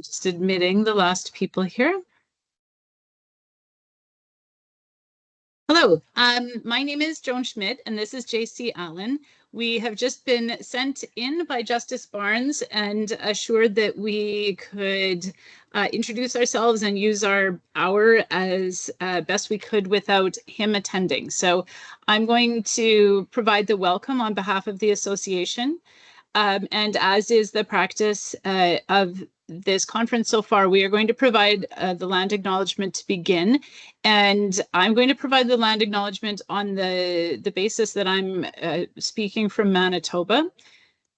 Just admitting the last people here. Hello, my name is Joan Schmidt, and this is JC Allen. We have just been sent in by Justice Barnes and assured that we could introduce ourselves and use our hour as best we could without him attending. So I'm going to provide the welcome on behalf of the association. And as is the practice of this conference so far, we are going to provide the land acknowledgement to begin. And I'm going to provide the land acknowledgement on the basis that I'm speaking from Manitoba.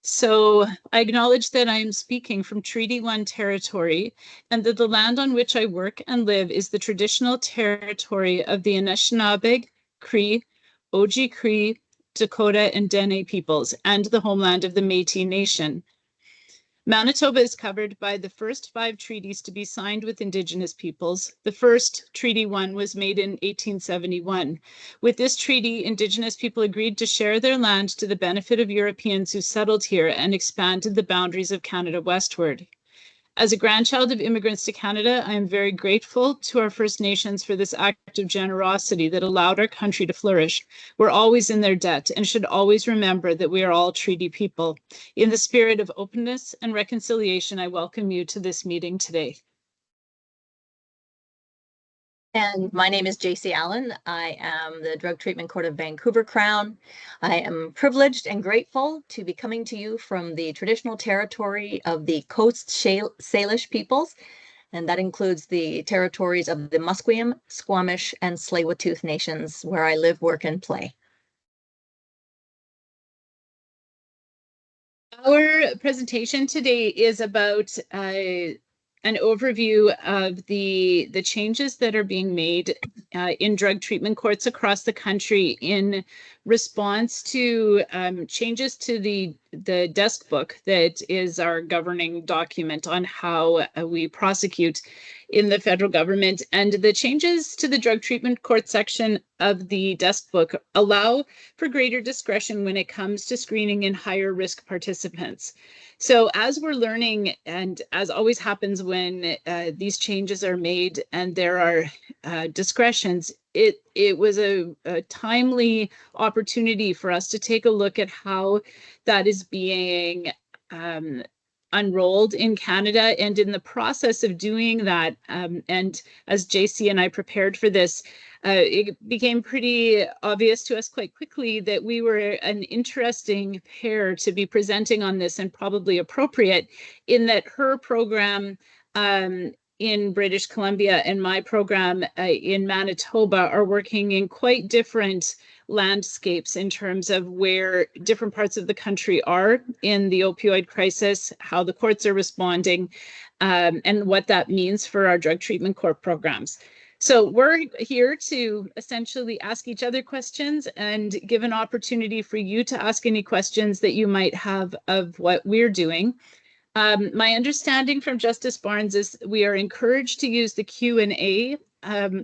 So I acknowledge that I am speaking from Treaty 1 territory and that the land on which I work and live is the traditional territory of the Anishinaabe, Cree, Oji-Cree, Dakota, and Dene peoples, and the homeland of the Métis Nation. Manitoba is covered by the first 5 treaties to be signed with Indigenous peoples. The first, Treaty 1, was made in 1871. With this treaty, Indigenous people agreed to share their land to the benefit of Europeans who settled here and expanded the boundaries of Canada westward. As a grandchild of immigrants to Canada, I am very grateful to our First Nations for this act of generosity that allowed our country to flourish. We're always in their debt and should always remember that we are all treaty people. In the spirit of openness and reconciliation, I welcome you to this meeting today. And my name is JC Allen. I am the Drug Treatment Court of Vancouver Crown. I am privileged and grateful to be coming to you from the traditional territory of the Coast Salish peoples, and that includes the territories of the Musqueam, Squamish, and Tsleil-Waututh nations, where I live, work, and play. Our presentation today is about an overview of the changes that are being made in drug treatment courts across the country in response to changes to the desk book that is our governing document on how we prosecute in the federal government. And the changes to the drug treatment court section of the desk book allow for greater discretion when it comes to screening in higher risk participants. So as we're learning, and as always happens when these changes are made and there are discretions, it was a timely opportunity for us to take a look at how that is being unrolled in Canada. And in the process of doing that, and as JC and I prepared for this, it became pretty obvious to us quite quickly that we were an interesting pair to be presenting on this, and probably appropriate in that her program in British Columbia and my program in Manitoba are working in quite different landscapes in terms of where different parts of the country are in the opioid crisis, how the courts are responding, and what that means for our drug treatment court programs. So we're here to essentially ask each other questions and give an opportunity for you to ask any questions that you might have of what we're doing. My understanding from Justice Barnes is we are encouraged to use the Q&A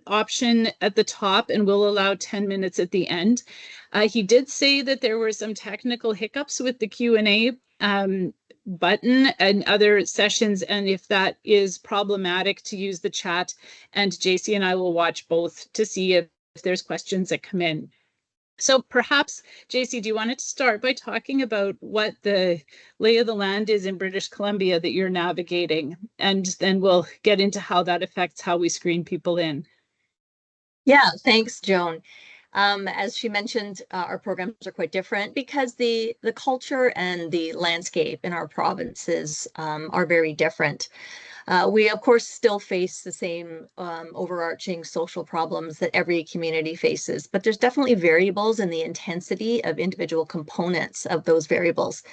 option at the top, and we'll allow 10 minutes at the end. He did say that there were some technical hiccups with the Q&A button and other sessions, and if that is problematic, to use the chat, and JC and I will watch both to see if there's questions that come in. So perhaps, JC, do you want to start by talking about what the lay of the land is in British Columbia that you're navigating, and then we'll get into how that affects how we screen people in. Yeah, thanks, Joan. As she mentioned, our programs are quite different because the culture and the landscape in our provinces are very different. We, of course, still face the same overarching social problems that every community faces, but there's definitely variables in the intensity of individual components of those variables.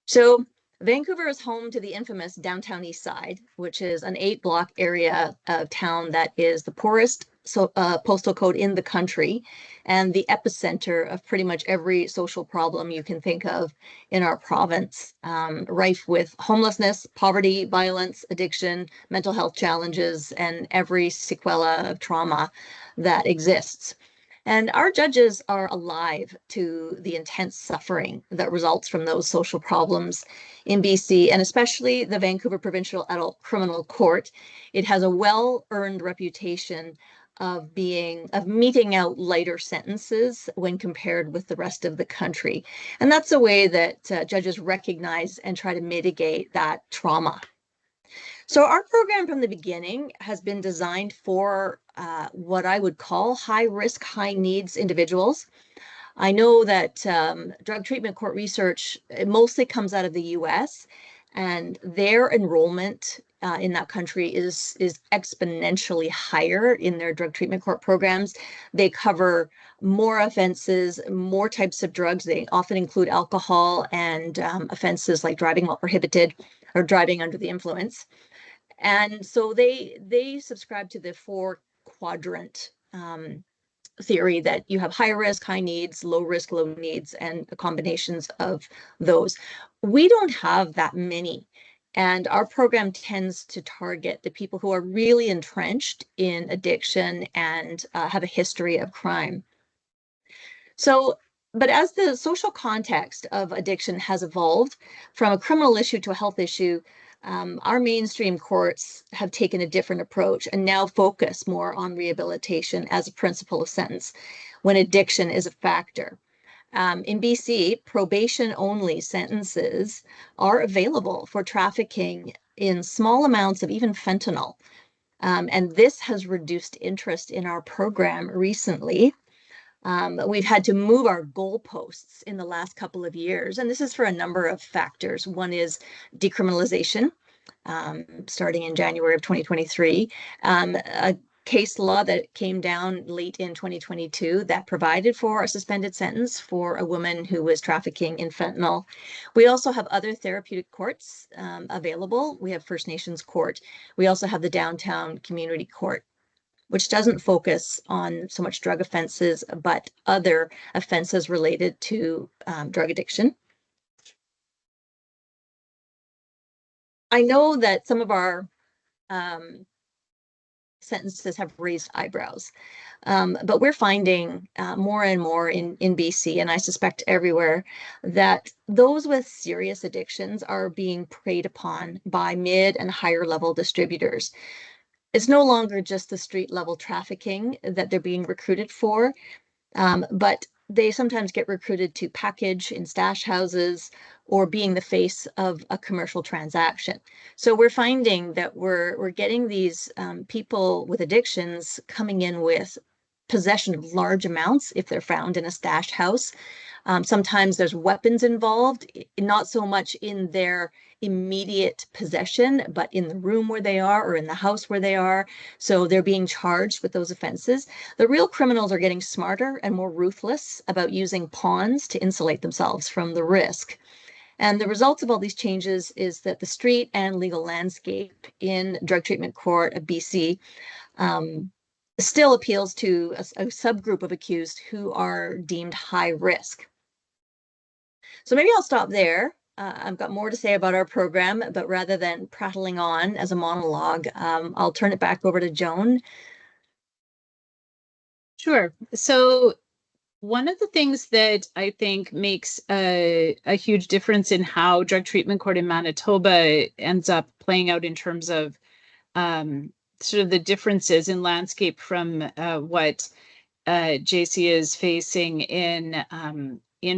So Vancouver is home to the infamous Downtown East Side, which is an 8-block area of town that is the poorest postal code in the country and the epicenter of pretty much every social problem you can think of in our province, rife with homelessness, poverty, violence, addiction, mental health challenges, and every sequela of trauma that exists. And our judges are alive to the intense suffering that results from those social problems in BC, and especially the Vancouver Provincial Adult Criminal Court. It has a well-earned reputation of meting out lighter sentences when compared with the rest of the country. And that's a way that judges recognize and try to mitigate that trauma. So our program from the beginning has been designed for what I would call high risk, high needs individuals. I know that drug treatment court research mostly comes out of the US, and their enrollment in that country is exponentially higher in their drug treatment court programs. They cover more offenses, more types of drugs. They often include alcohol and offenses like driving while prohibited or driving under the influence. And so they subscribe to the 4-quadrant theory that you have high risk, high needs, low risk, low needs, and the combinations of those. We don't have that many. And our program tends to target the people who are really entrenched in addiction and have a history of crime. So, but as the social context of addiction has evolved from a criminal issue to a health issue, our mainstream courts have taken a different approach and now focus more on rehabilitation as a principle of sentence when addiction is a factor. In BC, probation-only sentences are available for trafficking in small amounts of even fentanyl. And this has reduced interest in our program recently. We've had to move our goalposts in the last couple of years, and this is for a number of factors. One is decriminalization, starting in January of 2023, a case law that came down late in 2022 that provided for a suspended sentence for a woman who was trafficking in fentanyl. We also have other therapeutic courts available. We have First Nations Court. We also have the Downtown Community Court, which doesn't focus on so much drug offenses, but other offenses related to drug addiction. I know that some of our sentences have raised eyebrows, but we're finding more and more in BC, and I suspect everywhere, that those with serious addictions are being preyed upon by mid and higher level distributors. It's no longer just the street level trafficking that they're being recruited for, but they sometimes get recruited to package in stash houses or being the face of a commercial transaction. So we're finding that we're getting these people with addictions coming in with possession of large amounts if they're found in a stash house. Sometimes there's weapons involved, not so much in their immediate possession, but in the room where they are or in the house where they are. So they're being charged with those offenses. The real criminals are getting smarter and more ruthless about using pawns to insulate themselves from the risk. And the results of all these changes is that the street and legal landscape in drug treatment court of BC still appeals to a subgroup of accused who are deemed high risk. So maybe I'll stop there. I've got more to say about our program, but rather than prattling on as a monologue, I'll turn it back over to Joan. Sure. So one of the things that I think makes a huge difference in how drug treatment court in Manitoba ends up playing out in terms of sort of the differences in landscape from what JC is facing in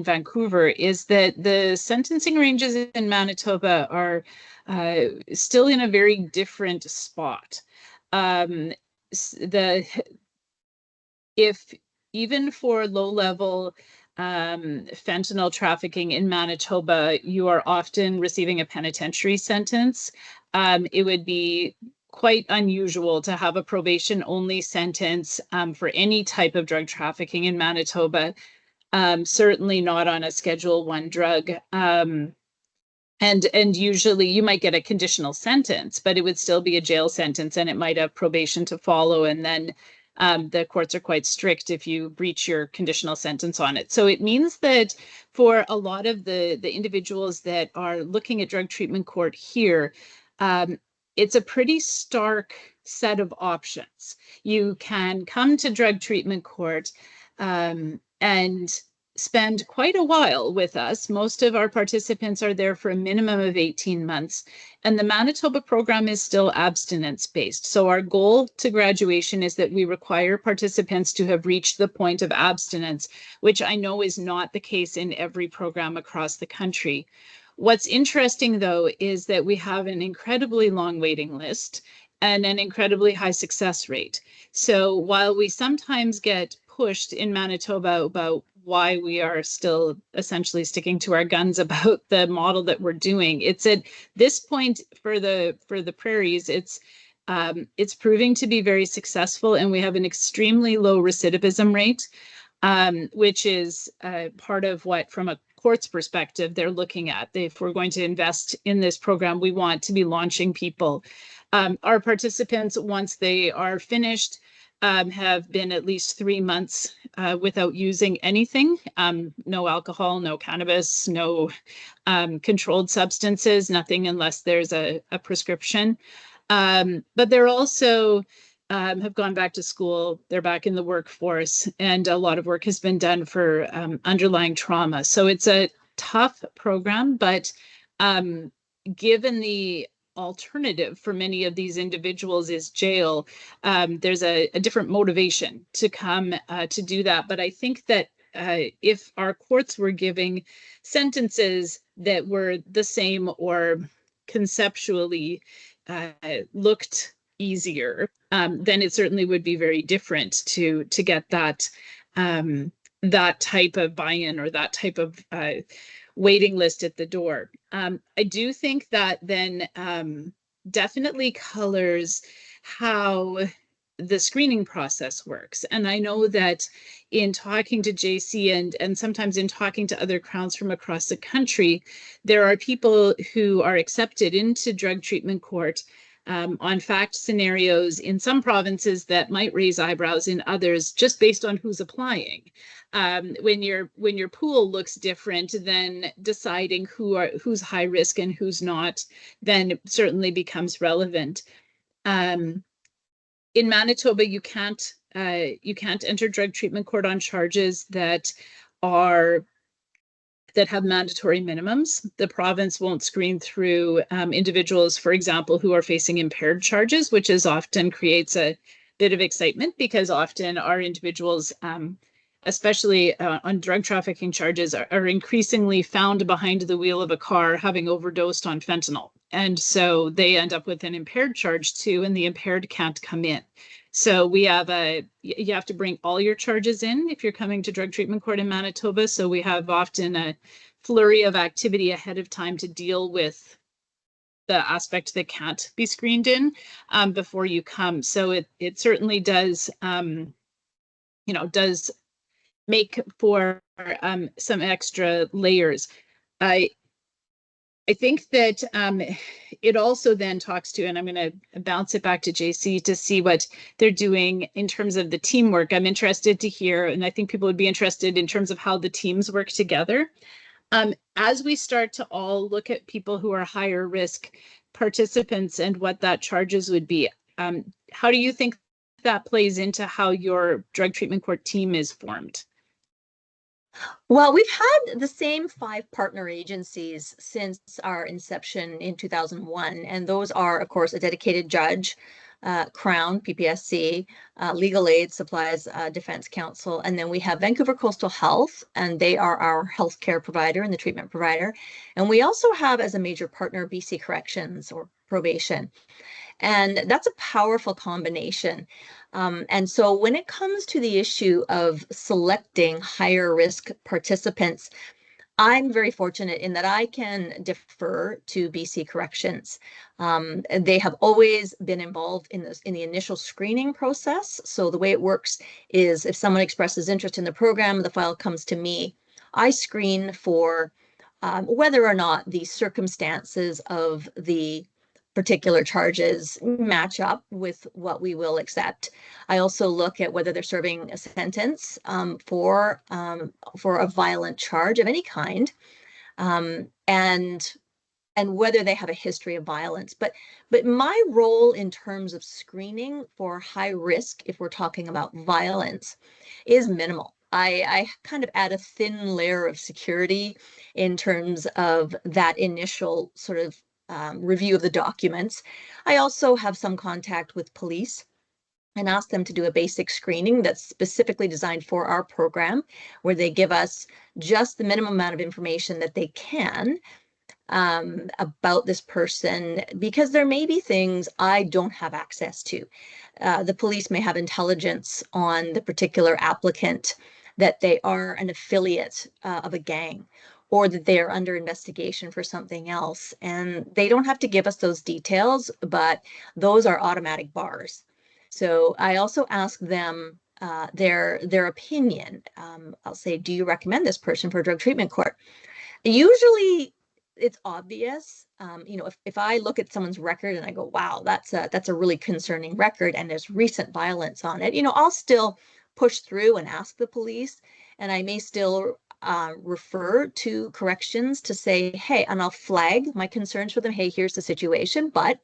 Vancouver is that the sentencing ranges in Manitoba are still in a very different spot. If even for low-level fentanyl trafficking in Manitoba, you are often receiving a penitentiary sentence. It would be quite unusual to have a probation-only sentence for any type of drug trafficking in Manitoba, certainly not on a Schedule I drug. And usually you might get a conditional sentence, but it would still be a jail sentence and it might have probation to follow. And then the courts are quite strict if you breach your conditional sentence on it. So it means that for a lot of the individuals that are looking at drug treatment court here, it's a pretty stark set of options. You can come to drug treatment court and spend quite a while with us. Most of our participants are there for a minimum of 18 months. And the Manitoba program is still abstinence-based. So our goal to graduation is that we require participants to have reached the point of abstinence, which I know is not the case in every program across the country. What's interesting, though, is that we have an incredibly long waiting list and an incredibly high success rate. So while we sometimes get pushed in Manitoba about why we are still essentially sticking to our guns about the model that we're doing, it's at this point for the prairies, it's proving to be very successful, and we have an extremely low recidivism rate, which is part of what, from a court's perspective, they're looking at. If we're going to invest in this program, we want to be launching people. Our participants, once they are finished, have been at least 3 months without using anything. No alcohol, no cannabis, no controlled substances, nothing unless there's a prescription. But they're also have gone back to school, they're back in the workforce, and a lot of work has been done for underlying trauma. So it's a tough program, but given the alternative for many of these individuals is jail, there's a different motivation to come to do that. But I think that if our courts were giving sentences that were the same or conceptually looked easier, then it certainly would be very different to get that that type of buy-in or that type of waiting list at the door. I do think that then definitely colors how the screening process works. And I know that in talking to JC and sometimes in talking to other crowns from across the country, there are people who are accepted into drug treatment court on fact scenarios in some provinces that might raise eyebrows in others, just based on who's applying. When your pool looks different, then deciding who's high risk and who's not, then it certainly becomes relevant. In Manitoba, you can't enter drug treatment court on charges that have mandatory minimums. The province won't screen through individuals, for example, who are facing impaired charges, which is often creates a bit of excitement because often our individuals, especially on drug trafficking charges, are increasingly found behind the wheel of a car having overdosed on fentanyl. And so they end up with an impaired charge too, and the impaired can't come in. So we have you have to bring all your charges in if you're coming to drug treatment court in Manitoba. So we have often a flurry of activity ahead of time to deal with the aspect that can't be screened in before you come. So it certainly does, does make for some extra layers. I think that it also then talks to, and I'm going to bounce it back to JC to see what they're doing in terms of the teamwork. I'm interested to hear, and I think people would be interested in terms of how the teams work together. As we start to all look at people who are higher risk participants and what that charges would be, how do you think that plays into how your drug treatment court team is formed? Well, we've had the same 5 partner agencies since our inception in 2001, and those are, of course, a dedicated judge, Crown, PPSC, Legal Aid Supplies Defense Council, and then we have Vancouver Coastal Health, and they are our healthcare provider and the treatment provider. And we also have as a major partner BC Corrections or Probation. And that's a powerful combination. And so when it comes to the issue of selecting higher risk participants, I'm very fortunate in that I can defer to BC Corrections. They have always been involved in the initial screening process. So the way it works is if someone expresses interest in the program, the file comes to me. I screen for whether or not the circumstances of the particular charges match up with what we will accept. I also look at whether they're serving a sentence for a violent charge of any kind, and whether they have a history of violence. But my role in terms of screening for high risk, if we're talking about violence, is minimal. I kind of add a thin layer of security in terms of that initial sort of review of the documents. I also have some contact with police and ask them to do a basic screening that's specifically designed for our program, where they give us just the minimum amount of information that they can about this person, because there may be things I don't have access to. The police may have intelligence on the particular applicant, that they are an affiliate of a gang, or that they are under investigation for something else. And they don't have to give us those details, but those are automatic bars. So I also ask them their opinion. I'll say, do you recommend this person for a drug treatment court? Usually it's obvious. If I look at someone's record and I go, wow, that's a really concerning record and there's recent violence on it, I'll still push through and ask the police, and I may still refer to corrections to say, hey, and I'll flag my concerns for them. Hey, here's the situation. But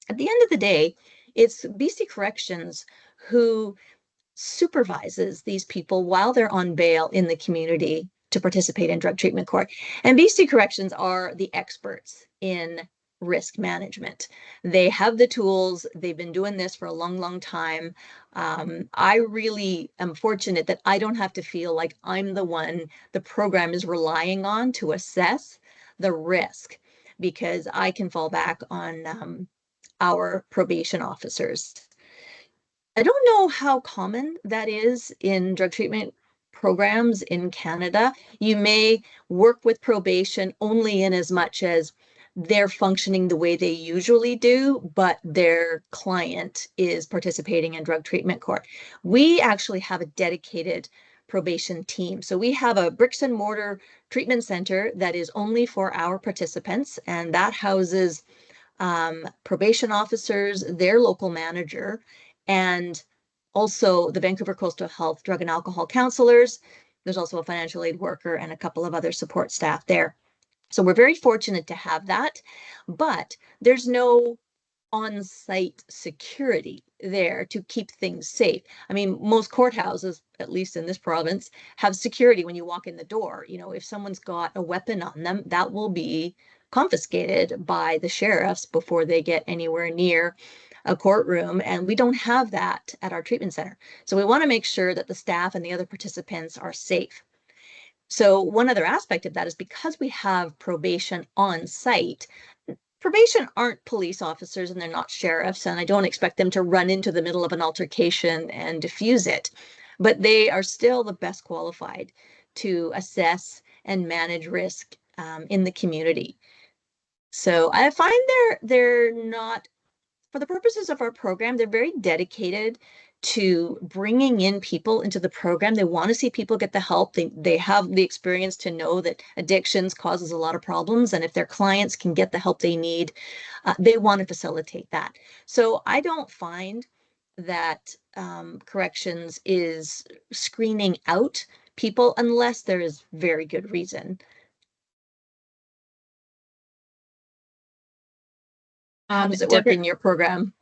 at the end of the day, it's BC Corrections who supervises these people while they're on bail in the community to participate in drug treatment court. And BC Corrections are the experts in risk management. They have the tools. They've been doing this for a long, long time. I really am fortunate that I don't have to feel like I'm the one the program is relying on to assess the risk, because I can fall back on our probation officers. I don't know how common that is in drug treatment programs in Canada. You may work with probation only in as much as they're functioning the way they usually do, but their client is participating in drug treatment court. We actually have a dedicated probation team. So we have a bricks and mortar treatment center that is only for our participants, and that houses probation officers, their local manager, and also the Vancouver Coastal Health drug and alcohol counselors. There's also a financial aid worker and a couple of other support staff there. So we're very fortunate to have that, but there's no on-site security there to keep things safe. I mean, most courthouses, at least in this province, have security when you walk in the door. If someone's got a weapon on them, that will be confiscated by the sheriffs before they get anywhere near a courtroom, and we don't have that at our treatment center. So we want to make sure that the staff and the other participants are safe. So one other aspect of that is, because we have probation on site, probation aren't police officers and they're not sheriffs, and I don't expect them to run into the middle of an altercation and diffuse it, but they are still the best qualified to assess and manage risk in the community. So I find they're not, for the purposes of our program, they're very dedicated to bringing in people into the program. They want to see people get the help. They have the experience to know that addictions causes a lot of problems, and if their clients can get the help they need, they want to facilitate that. So I don't find that corrections is screening out people unless there is very good reason. How does it work in your program?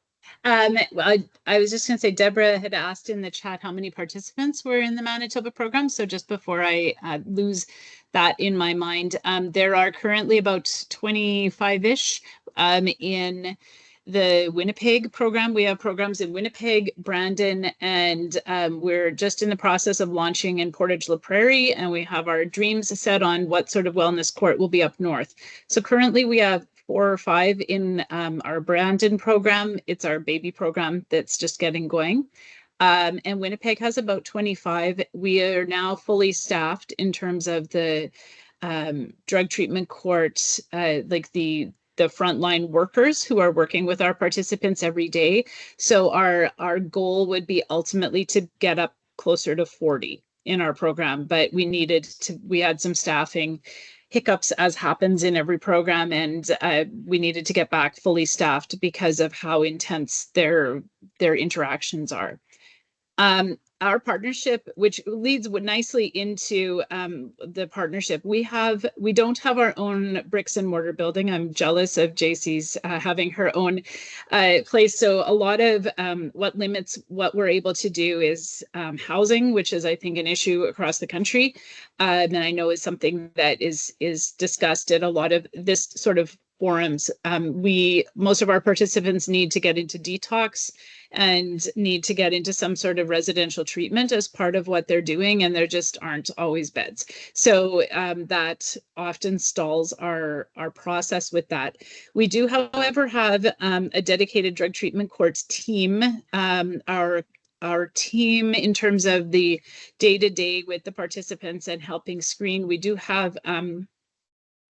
Well, I was just going to say, Deborah had asked in the chat how many participants were in the Manitoba program. So just before I lose that in my mind, there are currently about 25-ish in the Winnipeg program. We have programs in Winnipeg, Brandon, and we're just in the process of launching in Portage la Prairie, and we have our dreams set on what sort of wellness court will be up north. So currently we have 4 or 5 in our Brandon program. It's our baby program that's just getting going. And Winnipeg has about 25. We are now fully staffed in terms of the drug treatment court, like the frontline workers who are working with our participants every day. So our goal would be ultimately to get up closer to 40 in our program, but we had some staffing hiccups, as happens in every program, and we needed to get back fully staffed because of how intense their interactions are. our partnership, which leads nicely into the partnership, we don't have our own bricks and mortar building. I'm jealous of JC's having her own place. So a lot of what limits what we're able to do is housing, which is, I think, an issue across the country, and I know is something that is discussed at a lot of this sort of forums. Most of our participants need to get into detox and need to get into some sort of residential treatment as part of what they're doing, and there just aren't always beds. So that often stalls our process with that. We do, however, have a dedicated drug treatment court team. Our team, in terms of the day-to-day with the participants and helping screen, we do have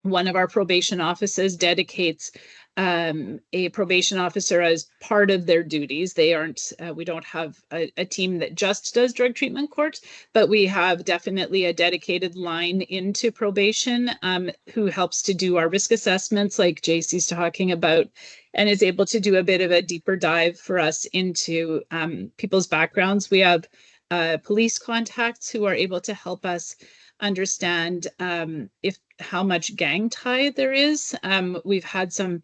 one of our probation offices dedicates a probation officer as part of their duties. They aren't, we don't have a team that just does drug treatment court, but we have definitely a dedicated line into probation who helps to do our risk assessments, like JC's talking about, and is able to do a bit of a deeper dive for us into people's backgrounds. We have police contacts who are able to help us understand how much gang tie there is. We've had some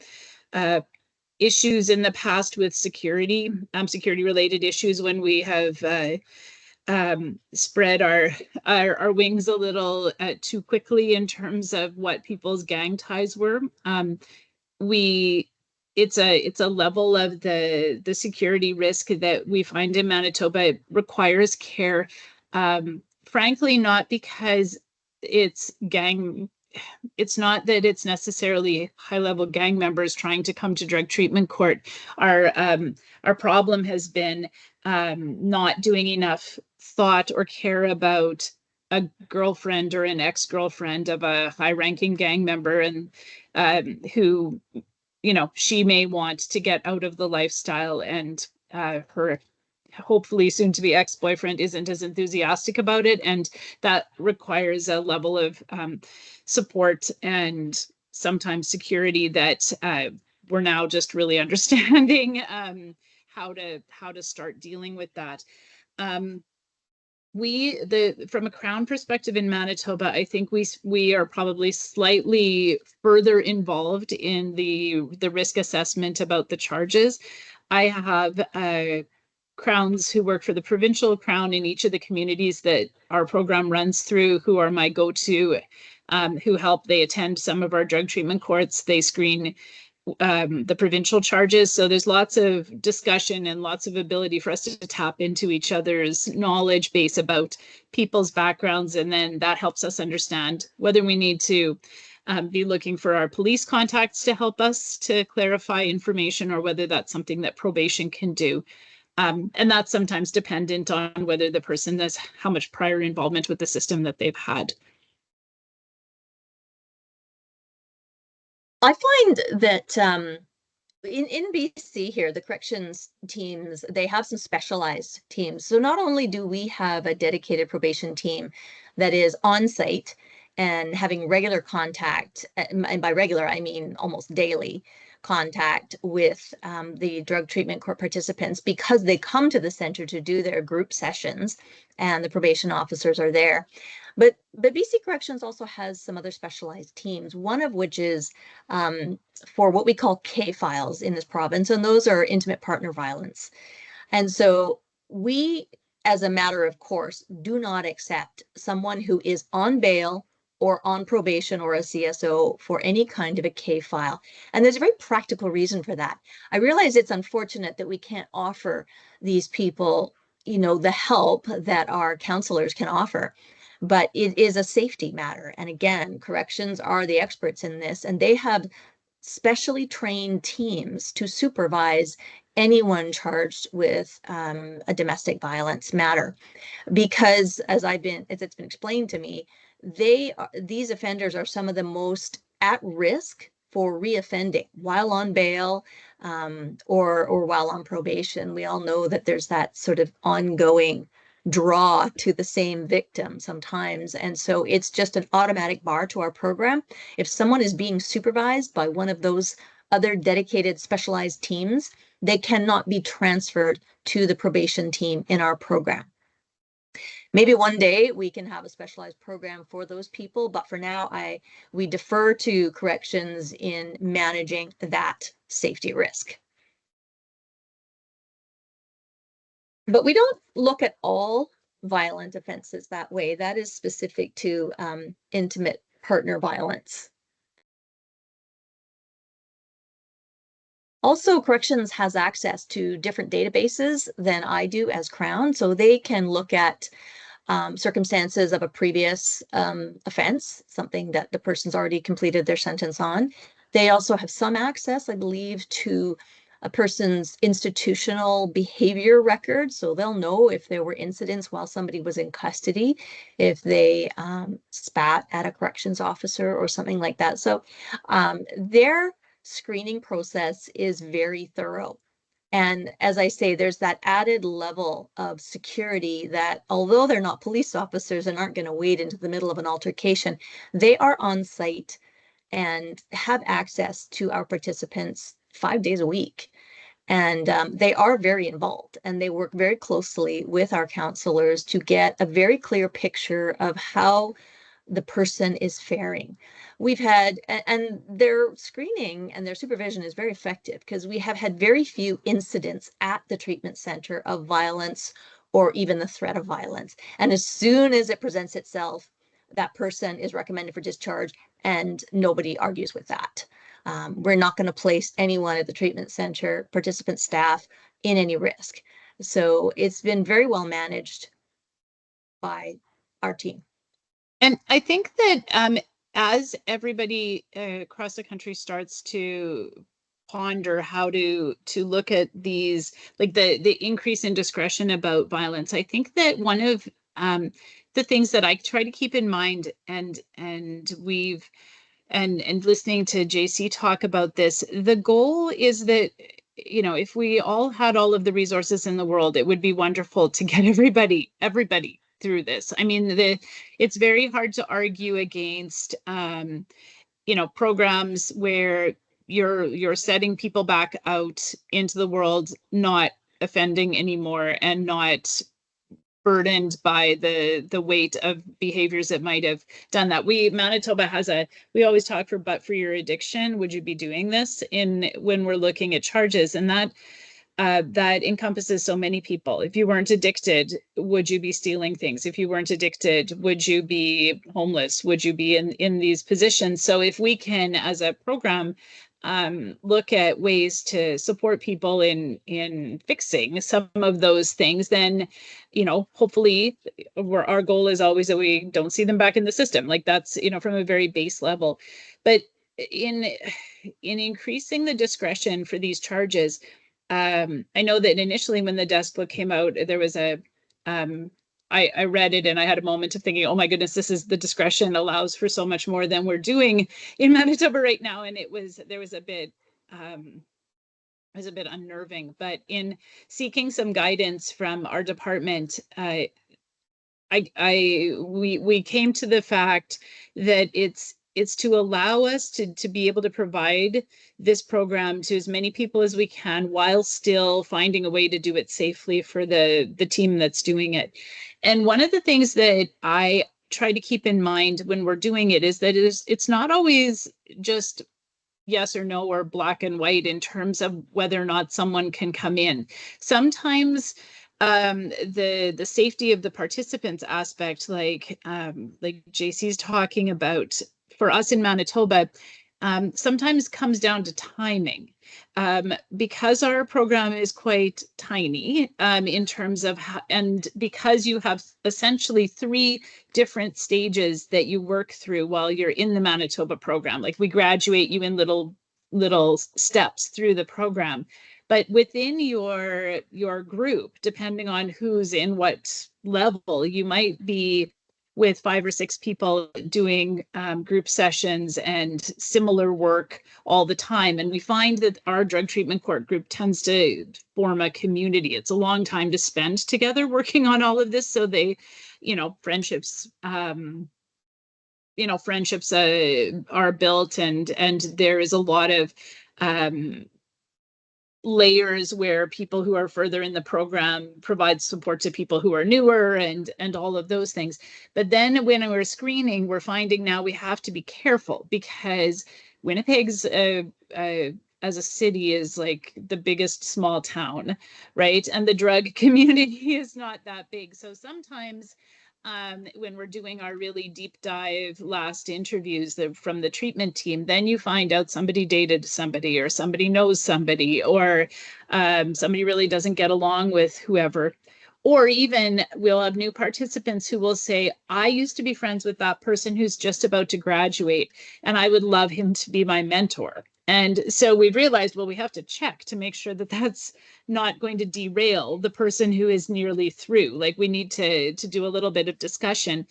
issues in the past with security related issues when we have spread our wings a little too quickly in terms of what people's gang ties were. It's a level of the security risk that we find in Manitoba. It requires care. Frankly, not because it's not that it's necessarily high-level gang members trying to come to drug treatment court. Our problem has been not doing enough thought or care about a girlfriend or an ex-girlfriend of a high-ranking gang member, and who, she may want to get out of the lifestyle, and her hopefully soon to be ex-boyfriend isn't as enthusiastic about it, and that requires a level of support and sometimes security that we're now just really understanding how to start dealing with that. From a Crown perspective in Manitoba, I think we are probably slightly further involved in the risk assessment about the charges. I have Crowns who work for the provincial Crown in each of the communities that our program runs through, who are my go-to, who help. They attend some of our drug treatment courts. They screen the provincial charges. So there's lots of discussion and lots of ability for us to tap into each other's knowledge base about people's backgrounds. And then that helps us understand whether we need to be looking for our police contacts to help us to clarify information, or whether that's something that probation can do. And that's sometimes dependent on whether the person has how much prior involvement with the system that they've had. I find that in BC here, the corrections teams, they have some specialized teams. So not only do we have a dedicated probation team that is on site and having regular contact, and by regular, I mean almost daily contact with the drug treatment court participants, because they come to the center to do their group sessions and the probation officers are there. But BC Corrections also has some other specialized teams, one of which is for what we call K files in this province, and those are intimate partner violence. And so we, as a matter of course, do not accept someone who is on bail or on probation or a CSO for any kind of a K file. And there's a very practical reason for that. I realize it's unfortunate that we can't offer these people, the help that our counselors can offer, but it is a safety matter. And again, corrections are the experts in this, and they have specially trained teams to supervise anyone charged with a domestic violence matter. Because as it's been explained to me, these offenders are some of the most at risk for reoffending while on bail or while on probation. We all know that there's that sort of ongoing draw to the same victim sometimes. And so it's just an automatic bar to our program. If someone is being supervised by one of those other dedicated specialized teams, they cannot be transferred to the probation team in our program. Maybe one day we can have a specialized program for those people, but for now, we defer to corrections in managing that safety risk. But we don't look at all violent offenses that way. That is specific to intimate partner violence. Also, corrections has access to different databases than I do as Crown, so they can look at circumstances of a previous offense, something that the person's already completed their sentence on. They also have some access, I believe, to a person's institutional behavior record. So they'll know if there were incidents while somebody was in custody, if they spat at a corrections officer or something like that. So their screening process is very thorough. And as I say, there's that added level of security that although they're not police officers and aren't going to wade into the middle of an altercation, they are on site and have access to our participants 5 days a week. And they are very involved and they work very closely with our counselors to get a very clear picture of how the person is faring. We've had, and their screening and their supervision is very effective because we have had very few incidents at the treatment center of violence or even the threat of violence. And as soon as it presents itself, that person is recommended for discharge and nobody argues with that. We're not going to place anyone at the treatment center, participant staff, in any risk. So it's been very well managed by our team. And I think that as everybody across the country starts to ponder how to look at these, like the increase in discretion about violence, I think that one of the things that I try to keep in mind, and we've and listening to JC talk about this, the goal is that, you know, if we all had all of the resources in the world, it would be wonderful to get everybody through this. I mean, it's very hard to argue against, you know, programs where you're setting people back out into the world, not offending anymore and not burdened by the weight of behaviors that might have done that. Manitoba has we always talk but for your addiction, would you be doing this when we're looking at charges? And that encompasses so many people. If you weren't addicted, would you be stealing things? If you weren't addicted, would you be homeless? Would you be in these positions? So if we can, as a program, look at ways to support people in fixing some of those things, then, you know, hopefully our goal is always that we don't see them back in the system. Like that's, you know, from a very base level. But in increasing the discretion for these charges, I know that initially when the desk book came out, there was I read it and I had a moment of thinking, oh my goodness, the discretion allows for so much more than we're doing in Manitoba right now. And there was a bit, unnerving, but in seeking some guidance from our department, we came to the fact that it's to allow us to be able to provide this program to as many people as we can while still finding a way to do it safely for the team that's doing it. And one of the things that I try to keep in mind when we're doing it is that it's not always just yes or no or black and white in terms of whether or not someone can come in. Sometimes the safety of the participants aspect, like JC's talking about, for us in Manitoba, sometimes comes down to timing. Because our program is quite tiny in terms of and because you have essentially 3 different stages that you work through while you're in the Manitoba program. Like we graduate you in little steps through the program. But within your group, depending on who's in what level, you might be with 5 or 6 people doing group sessions and similar work all the time. And we find that our drug treatment court group tends to form a community. It's a long time to spend together working on all of this. So they, you know, friendships are built, and there is a lot of layers where people who are further in the program provide support to people who are newer and all of those things. But then when we're screening, we're finding now we have to be careful because Winnipeg's as a city is like the biggest small town, right? And the drug community is not that big. So sometimes when we're doing our really deep dive last interviews from the treatment team, then you find out somebody dated somebody or somebody knows somebody or somebody really doesn't get along with whoever. Or even we'll have new participants who will say, I used to be friends with that person who's just about to graduate, and I would love him to be my mentor. And so we've realized, well, we have to check to make sure that that's not going to derail the person who is nearly through. Like we need to do a little bit of discussion.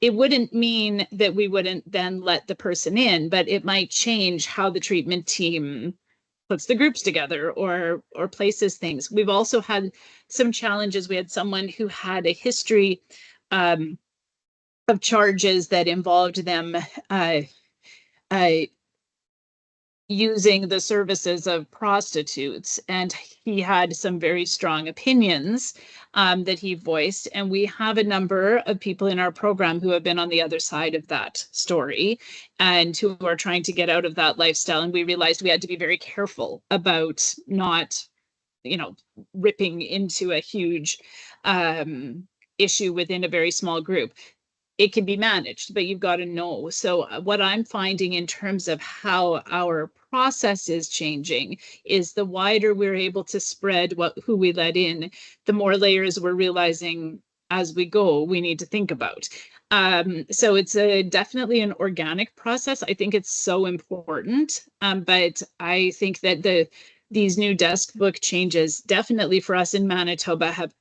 It wouldn't mean that we wouldn't then let the person in, but it might change how the treatment team puts the groups together or places things. We've also had some challenges. We had someone who had a history of charges that involved them uh, using the services of prostitutes, and he had some very strong opinions that he voiced. And we have a number of people in our program who have been on the other side of that story and who are trying to get out of that lifestyle. And we realized we had to be very careful about not, ripping into a huge issue within a very small group. It can be managed, but you've got to know. So what I'm finding in terms of how our process is changing is the wider we're able to spread who we let in, the more layers we're realizing as we go we need to think about. So it's definitely an organic process. I think it's so important, but I think that these new desk book changes definitely for us in Manitoba have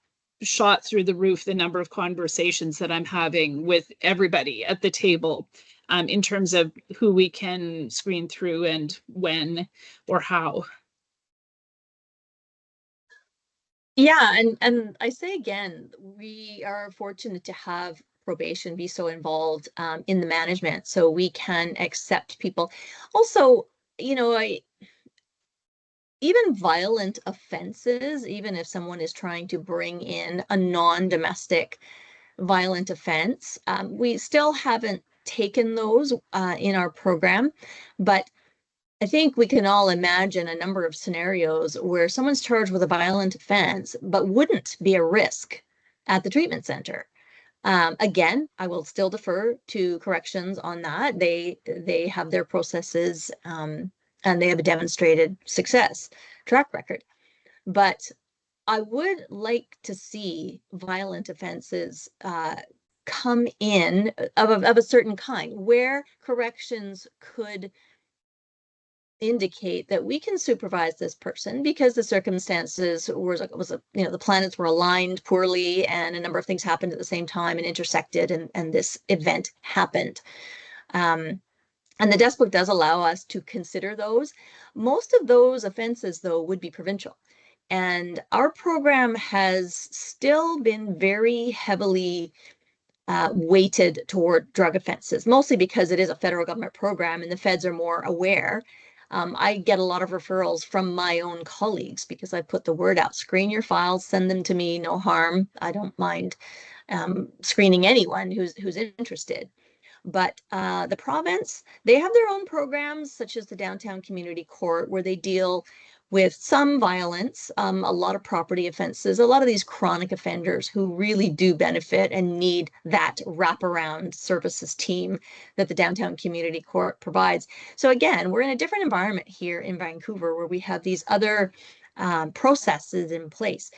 shot through the roof the number of conversations that I'm having with everybody at the table in terms of who we can screen through and when or how. Yeah, and I say again, we are fortunate to have probation be so involved in the management, so we can accept people. Also, even violent offenses, even if someone is trying to bring in a non-domestic violent offense, we still haven't taken those in our program, but I think we can all imagine a number of scenarios where someone's charged with a violent offense, but wouldn't be a risk at the treatment center. Again, I will still defer to corrections on that. They have their processes and they have a demonstrated success track record. But I would like to see violent offenses come in of a certain kind where corrections could indicate that we can supervise this person because the circumstances the planets were aligned poorly and a number of things happened at the same time and intersected and this event happened. And the desk book does allow us to consider those. Most of those offenses, though, would be provincial. And our program has still been very heavily weighted toward drug offenses, mostly because it is a federal government program and the feds are more aware. I get a lot of referrals from my own colleagues because I put the word out, screen your files, send them to me, no harm. I don't mind screening anyone who's interested. But the province, they have their own programs, such as the Downtown Community Court, where they deal with some violence, a lot of property offenses, a lot of these chronic offenders who really do benefit and need that wraparound services team that the Downtown Community Court provides. So again, we're in a different environment here in Vancouver where we have these other processes in place.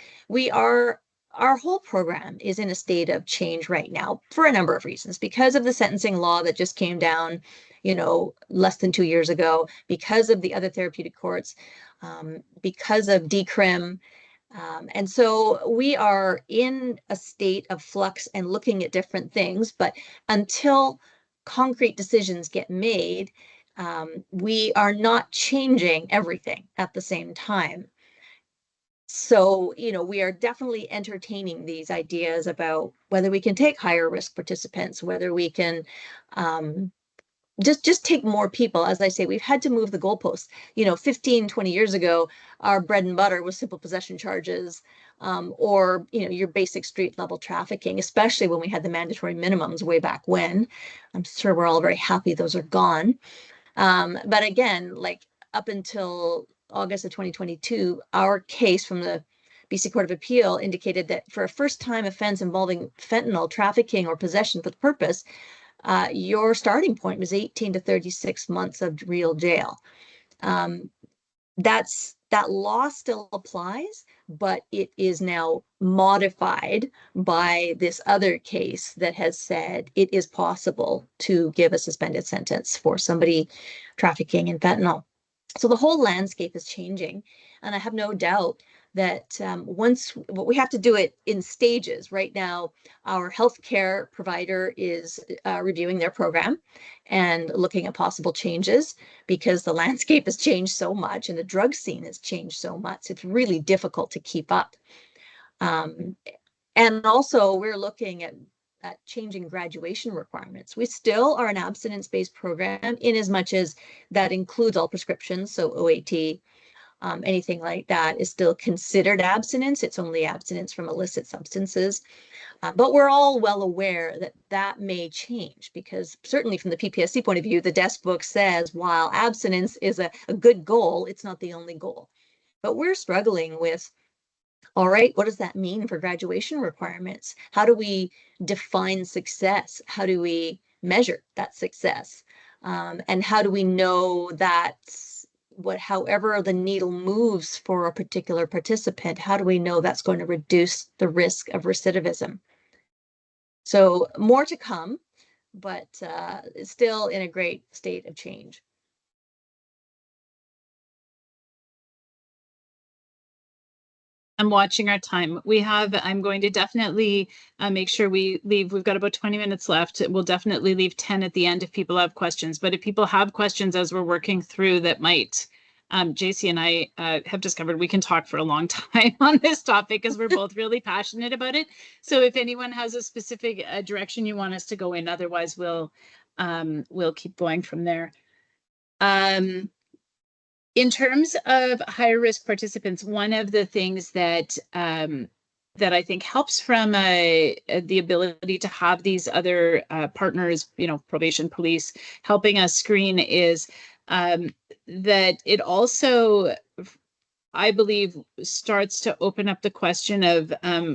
Our whole program is in a state of change right now for a number of reasons, because of the sentencing law that just came down, less than 2 years ago, because of the other therapeutic courts, because of decrim. And so we are in a state of flux and looking at different things, but until concrete decisions get made, we are not changing everything at the same time. So, we are definitely entertaining these ideas about whether we can take higher risk participants, whether we can just take more people. As I say, we've had to move the goalposts. 15, 20 years ago, our bread and butter was simple possession charges, or your basic street level trafficking, especially when we had the mandatory minimums way back when. I'm sure we're all very happy those are gone. But again, like up until August of 2022, our case from the BC Court of Appeal indicated that for a first-time offense involving fentanyl trafficking or possession for the purpose, your starting point was 18 to 36 months of real jail. That law still applies, but it is now modified by this other case that has said it is possible to give a suspended sentence for somebody trafficking in fentanyl. So the whole landscape is changing, and I have no doubt that we have to do it in stages. Right now, our healthcare provider is reviewing their program and looking at possible changes because the landscape has changed so much and the drug scene has changed so much. It's really difficult to keep up. And also, we're looking at changing graduation requirements. We still are an abstinence-based program in as much as that includes all prescriptions, so OAT, anything like that is still considered abstinence. It's only abstinence from illicit substances. But we're all well aware that that may change because certainly from the PPSC point of view, the desk book says while abstinence is a good goal, it's not the only goal. But we're struggling with, all right, what does that mean for graduation requirements? How do we define success? How do we measure that success? And how do we know that however the needle moves for a particular participant, how do we know that's going to reduce the risk of recidivism? So more to come, but it's still in a great state of change. I'm watching our time. I'm going to definitely make sure we leave. We've got about 20 minutes left. We'll definitely leave 10 at the end if people have questions. But if people have questions as we're working through that might, JC and I have discovered we can talk for a long time on this topic because we're both really passionate about it. So if anyone has a specific direction you want us to go in, otherwise we'll keep going from there. In terms of higher risk participants, one of the things that that I think helps from the ability to have these other partners, probation, police, helping us screen is that it also, I believe, starts to open up the question of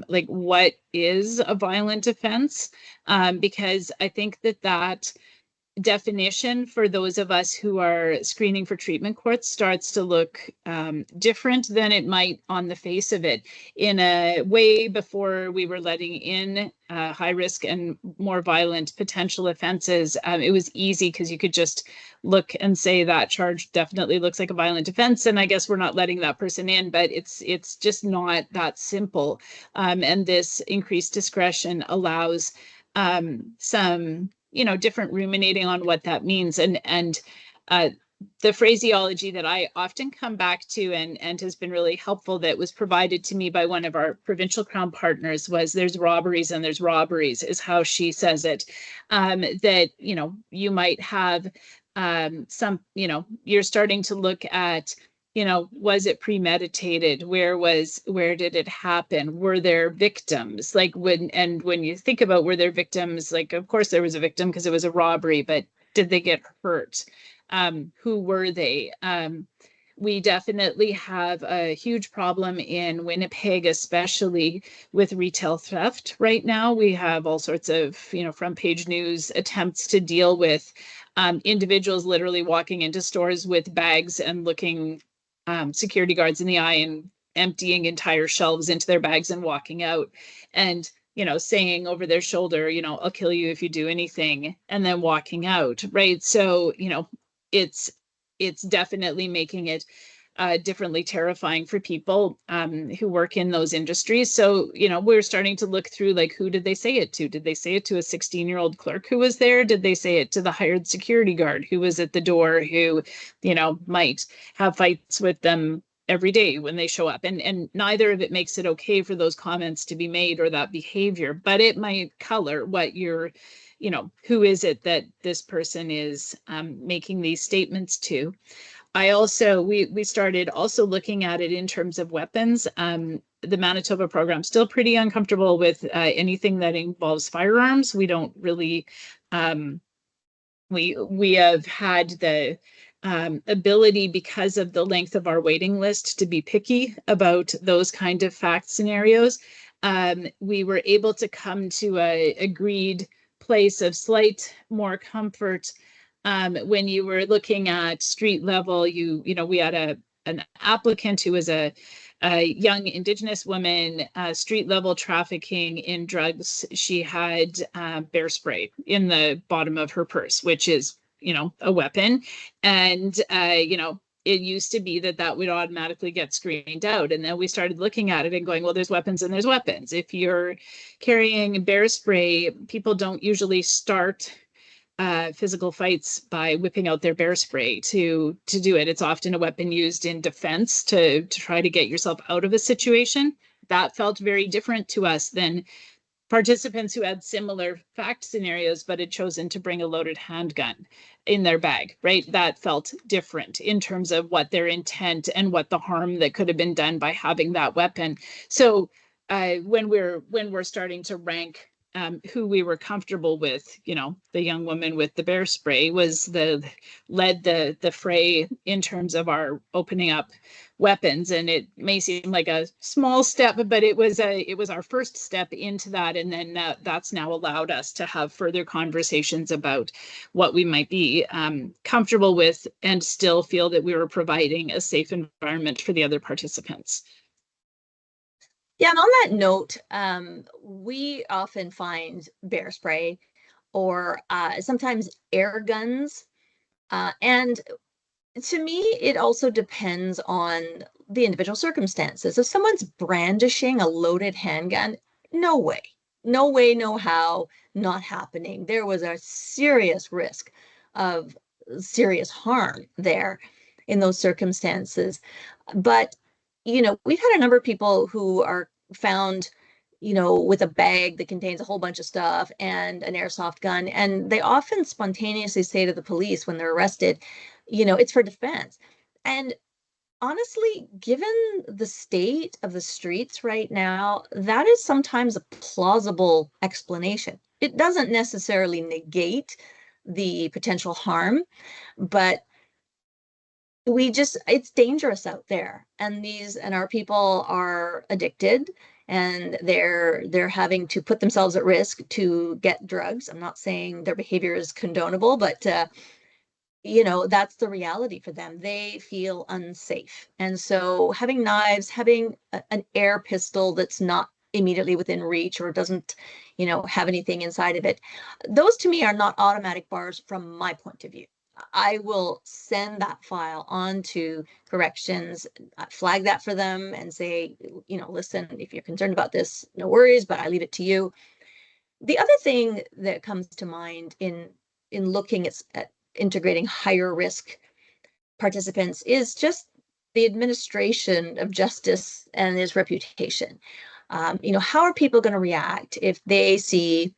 like what is a violent offense, because I think that definition for those of us who are screening for treatment courts starts to look different than it might on the face of it. In a way, before we were letting in high risk and more violent potential offenses, it was easy because you could just look and say that charge definitely looks like a violent offense, and I guess we're not letting that person in, but it's just not that simple. And this increased discretion allows some different ruminating on what that means. And the phraseology that I often come back to and has been really helpful that was provided to me by one of our provincial Crown partners was there's robberies and there's robberies is how she says it. That, you might have some, you're starting to look at, was it premeditated? Where did it happen? Were there victims? Like when you think about were there victims, like, of course there was a victim because it was a robbery, but did they get hurt? Who were they? We definitely have a huge problem in Winnipeg, especially with retail theft right now. We have all sorts of, front page news attempts to deal with individuals literally walking into stores with bags and looking security guards in the eye and emptying entire shelves into their bags and walking out and, saying over their shoulder, I'll kill you if you do anything, and then walking out, right? So, it's definitely making it differently terrifying for people who work in those industries. So, we're starting to look through, like, who did they say it to? Did they say it to a 16-year-old clerk who was there? Did they say it to the hired security guard who was at the door who, might have fights with them every day when they show up? And neither of it makes it okay for those comments to be made or that behavior, but it might color what you're who is it that this person is making these statements to. We started also looking at it in terms of weapons. The Manitoba program still pretty uncomfortable with anything that involves firearms. We don't really, we have had the ability, because of the length of our waiting list, to be picky about those kind of fact scenarios. We were able to come to a agreed place of slight more comfort when you were looking at street level. We had an applicant who was a young Indigenous woman, street level trafficking in drugs. She had bear spray in the bottom of her purse, which is, a weapon. And, it used to be that would automatically get screened out. And then we started looking at it and going, well, there's weapons and there's weapons. If you're carrying bear spray, people don't usually start physical fights by whipping out their bear spray to do it. It's often a weapon used in defense to try to get yourself out of a situation. That felt very different to us than participants who had similar fact scenarios but had chosen to bring a loaded handgun in their bag, right? That felt different in terms of what their intent and what the harm that could have been done by having that weapon. So when we're starting to rank who we were comfortable with, the young woman with the bear spray led the fray in terms of our opening up weapons. And it may seem like a small step, but it was our first step into that. And then that's now allowed us to have further conversations about what we might be comfortable with and still feel that we were providing a safe environment for the other participants. Yeah, and on that note, we often find bear spray or sometimes air guns. And to me, it also depends on the individual circumstances. If someone's brandishing a loaded handgun, no way, no how, not happening. There was a serious risk of serious harm there in those circumstances. But we've had a number of people who are found, with a bag that contains a whole bunch of stuff and an airsoft gun. And they often spontaneously say to the police when they're arrested, it's for defense. And honestly, given the state of the streets right now, that is sometimes a plausible explanation. It doesn't necessarily negate the potential harm, but it's dangerous out there, and our people are addicted, and they're having to put themselves at risk to get drugs. I'm not saying their behavior is condonable, but that's the reality for them. They feel unsafe. And so having knives, having an air pistol that's not immediately within reach or doesn't, have anything inside of it, those to me are not automatic bars from my point of view. I will send that file on to corrections, flag that for them and say, listen, if you're concerned about this, no worries, but I leave it to you. The other thing that comes to mind in looking at integrating higher risk participants is just the administration of justice and its reputation. How are people going to react if they see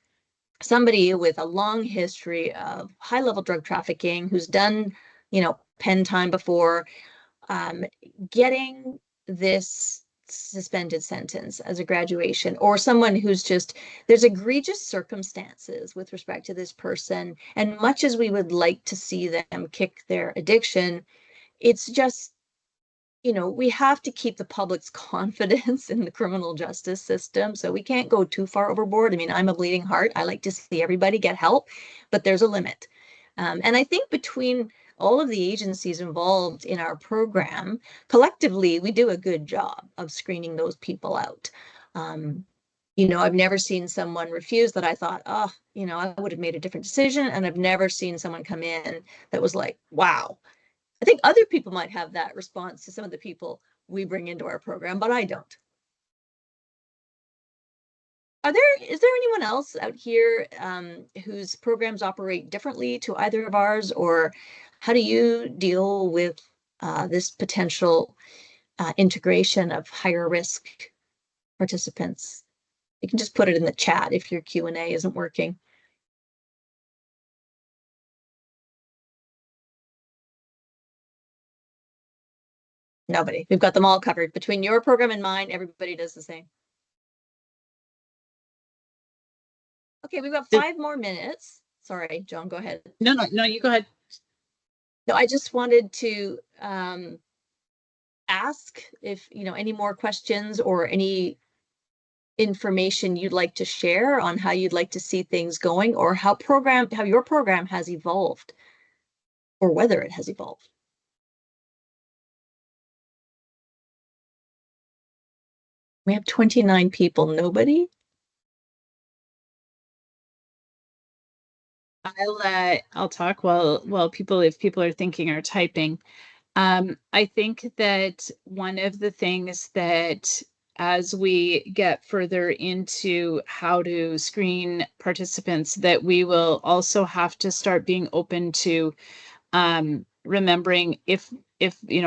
somebody with a long history of high-level drug trafficking who's done, pen time before, getting this suspended sentence as a graduation, or someone who's there's egregious circumstances with respect to this person. And much as we would like to see them kick their addiction, it's just, we have to keep the public's confidence in the criminal justice system. So we can't go too far overboard. I mean, I'm a bleeding heart. I like to see everybody get help, but there's a limit. And I think between all of the agencies involved in our program, collectively, we do a good job of screening those people out. I've never seen someone refuse that I thought, I would have made a different decision. And I've never seen someone come in that was like, wow. I think other people might have that response to some of the people we bring into our program, but I don't. Is there anyone else out here whose programs operate differently to either of ours, or how do you deal with this potential integration of higher risk participants? You can just put it in the chat if your Q&A isn't working. Nobody. We've got them all covered. Between your program and mine, everybody does the same. Okay, we've got 5 more minutes. Sorry, Joan, go ahead. No, you go ahead. No, I just wanted to ask if, any more questions or any information you'd like to share on how you'd like to see things going, or how your program has evolved, or whether it has evolved. We have 29 people. Nobody? I'll talk while people, if people are thinking or typing. I think that one of the things that, as we get further into how to screen participants, that we will also have to start being open to remembering if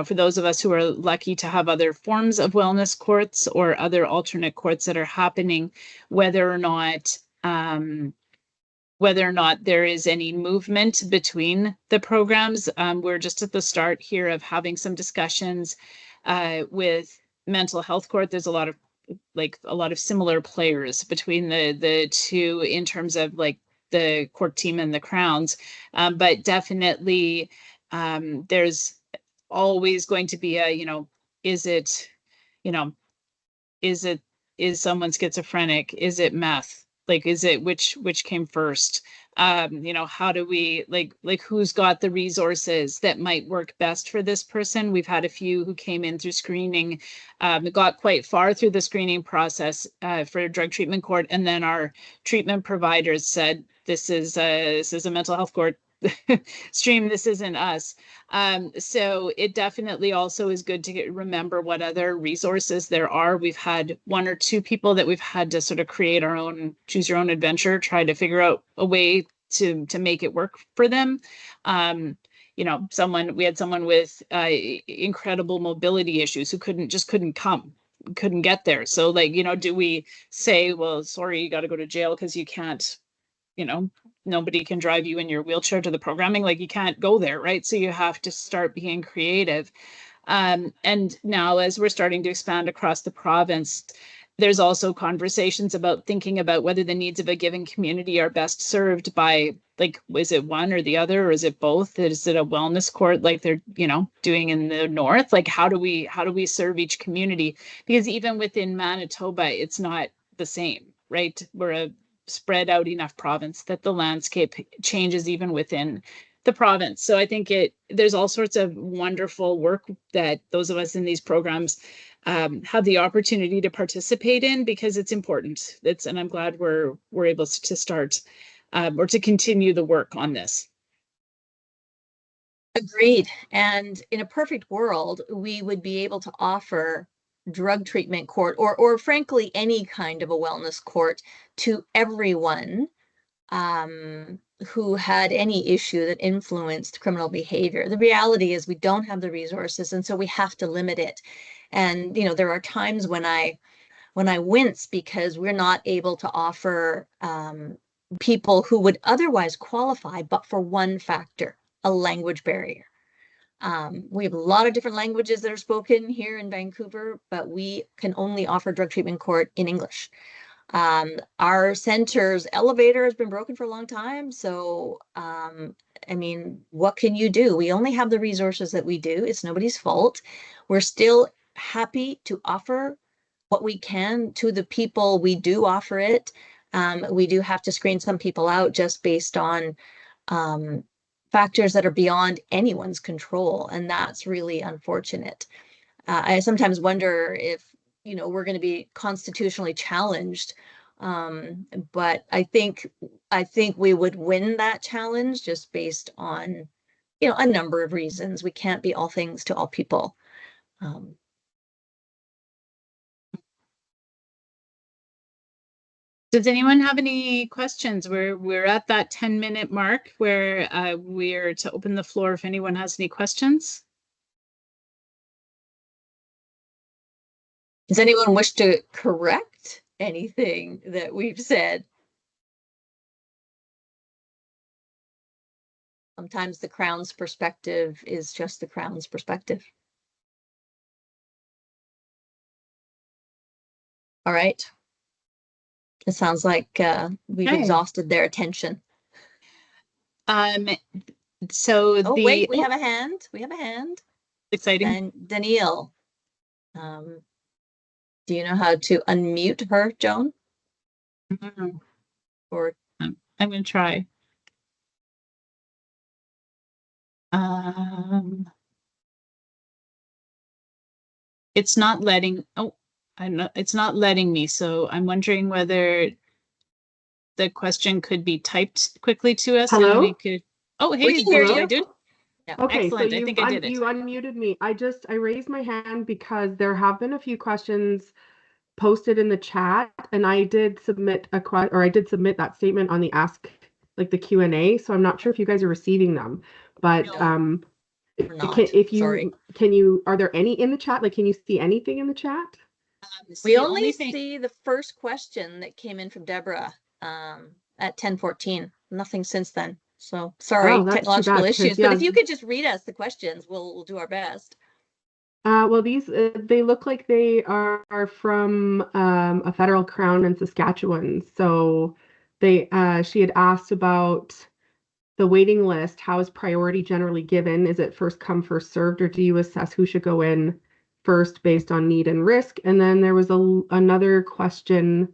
for those of us who are lucky to have other forms of wellness courts or other alternate courts that are happening, whether or not there is any movement between the programs. We're just at the start here of having some discussions with mental health court. There's a lot of similar players between the two in terms of like the court team and the Crowns, but definitely there's always going to be a is it you know is it is someone schizophrenic, is it meth, like is it which came first, how do we like who's got the resources that might work best for this person. We've had a few who came in through screening, got quite far through the screening process for drug treatment court, and then our treatment providers said this is a mental health court stream, this isn't us. So it definitely also is good to remember what other resources there are. We've had 1 or 2 people that we've had to sort of create our own, choose your own adventure, try to figure out a way to make it work for them. We had someone with incredible mobility issues who couldn't come, couldn't get there. So do we say, well, sorry, you got to go to jail because you can't, nobody can drive you in your wheelchair to the programming, like you can't go there, right? So you have to start being creative. And now as we're starting to expand across the province, there's also conversations about thinking about whether the needs of a given community are best served by, like, is it one or the other, or is it both? Is it a wellness court like they're, doing in the north? Like, how do we serve each community? Because even within Manitoba, it's not the same, right? We're a spread out enough province that the landscape changes even within the province. So I think there's all sorts of wonderful work that those of us in these programs have the opportunity to participate in, because it's important. And I'm glad we're able to start or to continue the work on this. Agreed. And in a perfect world, we would be able to offer drug treatment court, or frankly, any kind of a wellness court to everyone who had any issue that influenced criminal behavior. The reality is we don't have the resources, and so we have to limit it. And there are times when I wince because we're not able to offer people who would otherwise qualify, but for one factor, a language barrier. We have a lot of different languages that are spoken here in Vancouver, but we can only offer drug treatment court in English. Our center's elevator has been broken for a long time. So, what can you do? We only have the resources that we do. It's nobody's fault. We're still happy to offer what we can to the people we do offer it. We do have to screen some people out just based on factors that are beyond anyone's control. And that's really unfortunate. I sometimes wonder if, we're going to be constitutionally challenged. But I think we would win that challenge just based on, a number of reasons. We can't be all things to all people. Does anyone have any questions? We're at that 10-minute mark where we're to open the floor if anyone has any questions. Does anyone wish to correct anything that we've said? Sometimes the Crown's perspective is just the Crown's perspective. All right. It sounds like we've Okay. exhausted their attention. So Oh, wait, we have a hand. We have a hand. exciting. And Danielle, do you know how to unmute her, Joan? Or I'm going to try. It's not letting, it's not letting me. So I'm wondering whether the question could be typed quickly to us and we Hello? could, oh, we hey, can hear did I you. do it? Yeah. Okay, so Excellent. I think I did it. you unmuted me. I raised my hand because there have been a few questions posted in the chat, and I did submit I did submit that statement on the ask, like the Q&A. So I'm not sure if you guys are receiving them, but No, we're not. if Sorry. are there any in the chat? Like, can you see anything in the chat? We only see the first question that came in from Deborah at 10:14. Nothing since then. So sorry, Oh, that's too technological bad, issues. 'cause, But yeah. if you could just read us the questions, we'll do our best. Well, these they look like they are from a federal crown in Saskatchewan. So she had asked about the waiting list. How is priority generally given? Is it first come, first served, or do you assess who should go in first based on need and risk? And then there was another question.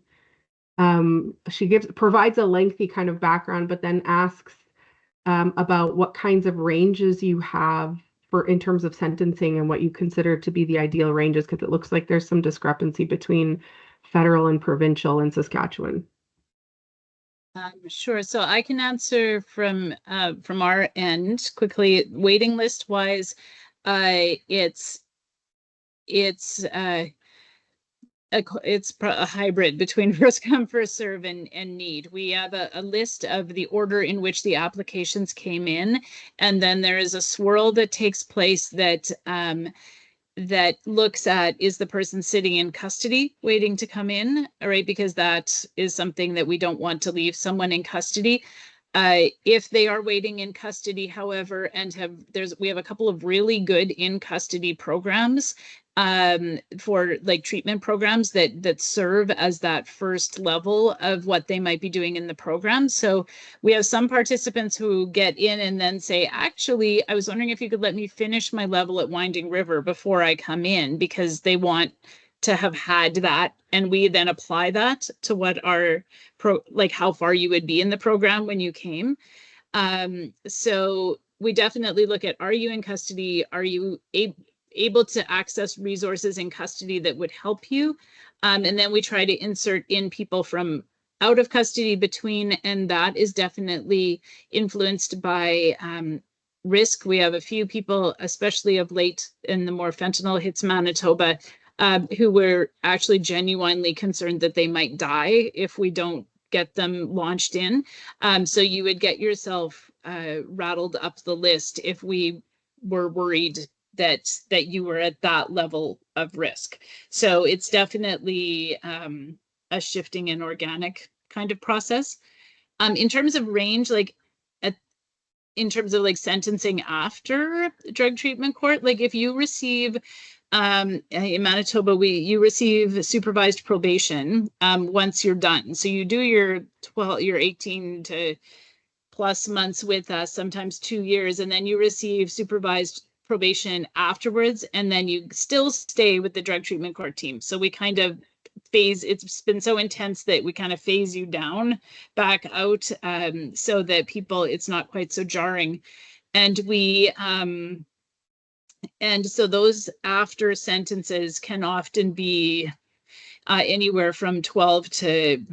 She provides a lengthy kind of background, but then asks about what kinds of ranges you have for in terms of sentencing and what you consider to be the ideal ranges, because it looks like there's some discrepancy between federal and provincial in Saskatchewan. Sure. So I can answer from our end quickly. Waiting list wise, it's a hybrid between first come, first serve and need. We have a list of the order in which the applications came in, and then there is a swirl that takes place that that looks at, is the person sitting in custody waiting to come in, all right, because that is something that we don't want to leave someone in custody. If they are waiting in custody, however, and we have a couple of really good in custody programs for like treatment programs that serve as that first level of what they might be doing in the program. So we have some participants who get in and then say, actually, I was wondering if you could let me finish my level at Winding River before I come in, because they want to have had that, and we then apply that to what our like how far you would be in the program when you came. So we definitely look at, are you in custody? Are you able to access resources in custody that would help you? And then we try to insert in people from out of custody between, and that is definitely influenced by risk. We have a few people, especially of late in the more fentanyl hits Manitoba, who were actually genuinely concerned that they might die if we don't get them launched in. So you would get yourself rattled up the list if we were worried that you were at that level of risk. So it's definitely a shifting and organic kind of process. In terms of range, like in terms of like sentencing after drug treatment court, like if you receive in Manitoba, you receive supervised probation once you're done. So you do your 18 to plus months with us, sometimes 2 years, and then you receive supervised probation afterwards, and then you still stay with the drug treatment court team. So we kind of it's been so intense that we kind of phase you down back out, so that it's not quite so jarring. And and so those after sentences can often be anywhere from 12 to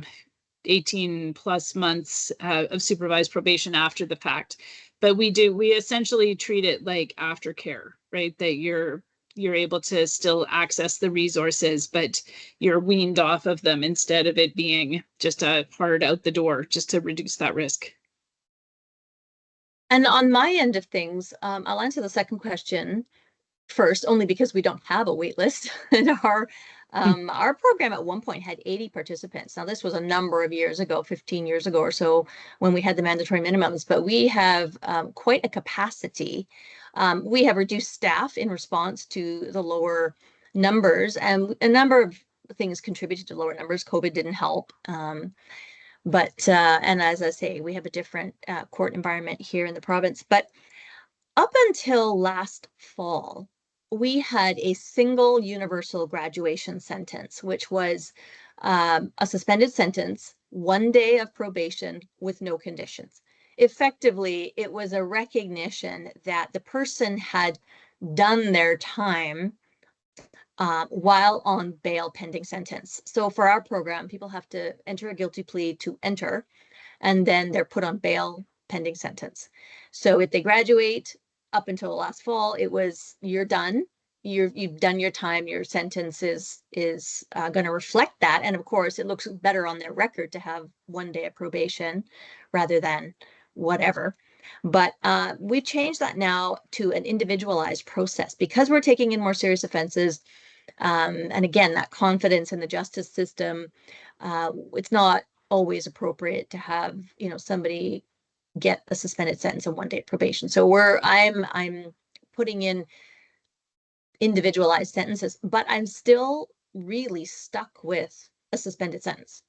18 plus months of supervised probation after the fact. But we essentially treat it like aftercare, right? That you're able to still access the resources, but you're weaned off of them instead of it being just a hard out the door, just to reduce that risk. And on my end of things, I'll answer the second question first, only because we don't have a wait list. And our program at one point had 80 participants. Now, this was a number of years ago, 15 years ago or so, when we had the mandatory minimums, but we have quite a capacity. We have reduced staff in response to the lower numbers, and a number of things contributed to lower numbers. COVID didn't help. But and as I say, we have a different court environment here in the province. But up until last fall, we had a single universal graduation sentence, which was a suspended sentence, 1 day of probation with no conditions. Effectively, it was a recognition that the person had done their time while on bail pending sentence. So for our program, people have to enter a guilty plea to enter, and then they're put on bail pending sentence. So if they graduate up until last fall, it was you're done. You've done your time. Your sentence is going to reflect that. And of course, it looks better on their record to have 1 day of probation rather than whatever. But we changed that now to an individualized process because we're taking in more serious offenses. And again, that confidence in the justice system, it's not always appropriate to have, somebody get a suspended sentence and 1 day probation. So I'm putting in individualized sentences, but I'm still really stuck with a suspended sentence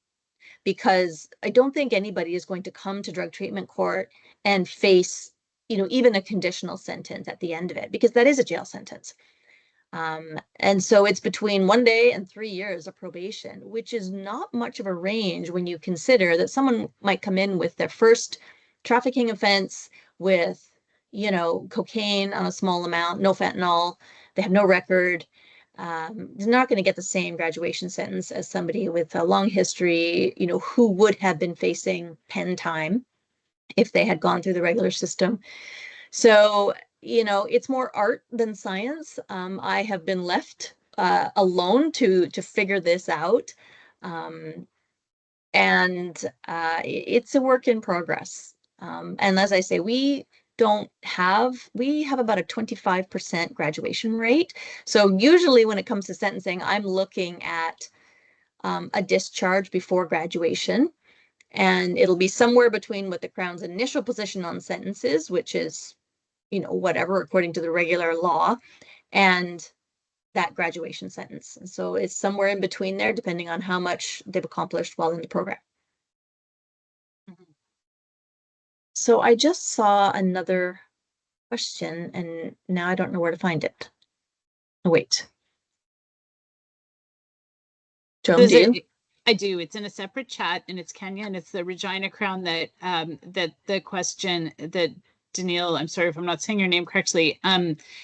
because I don't think anybody is going to come to drug treatment court and face, even a conditional sentence at the end of it, because that is a jail sentence. And so it's between 1 day and 3 years of probation, which is not much of a range when you consider that someone might come in with their first trafficking offense with, cocaine on a small amount, no fentanyl, they have no record. They're not going to get the same graduation sentence as somebody with a long history, who would have been facing pen time if they had gone through the regular system. So, it's more art than science. I have been left alone to figure this out. And it's a work in progress. And as I say, we have about a 25% graduation rate. So usually when it comes to sentencing, I'm looking at a discharge before graduation. And it'll be somewhere between what the Crown's initial position on sentences, which is, whatever, according to the regular law, and that graduation sentence. And so it's somewhere in between there, depending on how much they've accomplished while in the program. So I just saw another question and now I don't know where to find it. Oh, wait. Joan, do you? I do. It's in a separate chat and it's Kenya and it's the Regina Crown that the question that Daniil, I'm sorry if I'm not saying your name correctly,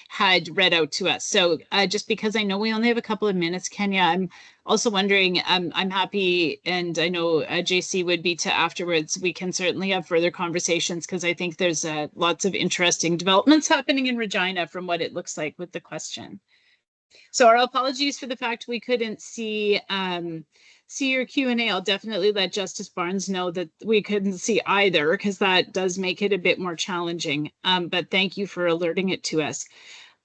had read out to us. So just because I know we only have a couple of minutes, Kenya, I'm also wondering, I'm happy, and I know JC would be to afterwards, we can certainly have further conversations because I think there's lots of interesting developments happening in Regina from what it looks like with the question. So our apologies for the fact we couldn't see your Q&A. I'll definitely let Justice Barnes know that we couldn't see either because that does make it a bit more challenging. But thank you for alerting it to us.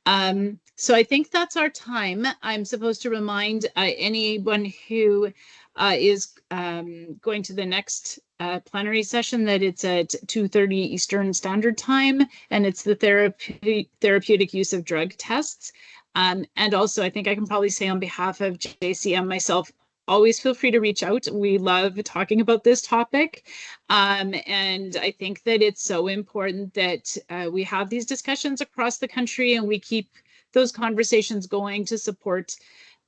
So I think that's our time. I'm supposed to remind anyone who is going to the next plenary session that it's at 2:30 Eastern Standard Time, and it's the therapeutic use of drug tests. And also, I think I can probably say on behalf of JC and myself, always feel free to reach out. We love talking about this topic. And I think that it's so important that we have these discussions across the country and we keep those conversations going to support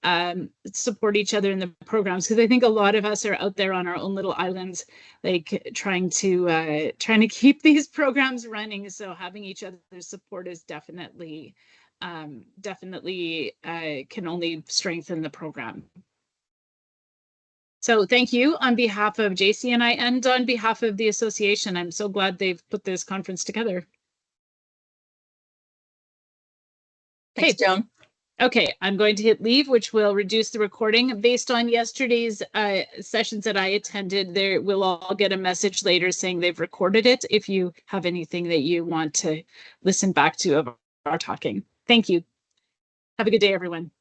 each other in the programs. Because I think a lot of us are out there on our own little islands, like trying to keep these programs running. So having each other's support is definitely can only strengthen the program. So thank you on behalf of JC and I, and on behalf of the association. I'm so glad they've put this conference together. Thanks, Joan. Okay, I'm going to hit leave, which will reduce the recording. Based on yesterday's sessions that I attended, we'll all get a message later saying they've recorded it if you have anything that you want to listen back to of our talking. Thank you. Have a good day, everyone.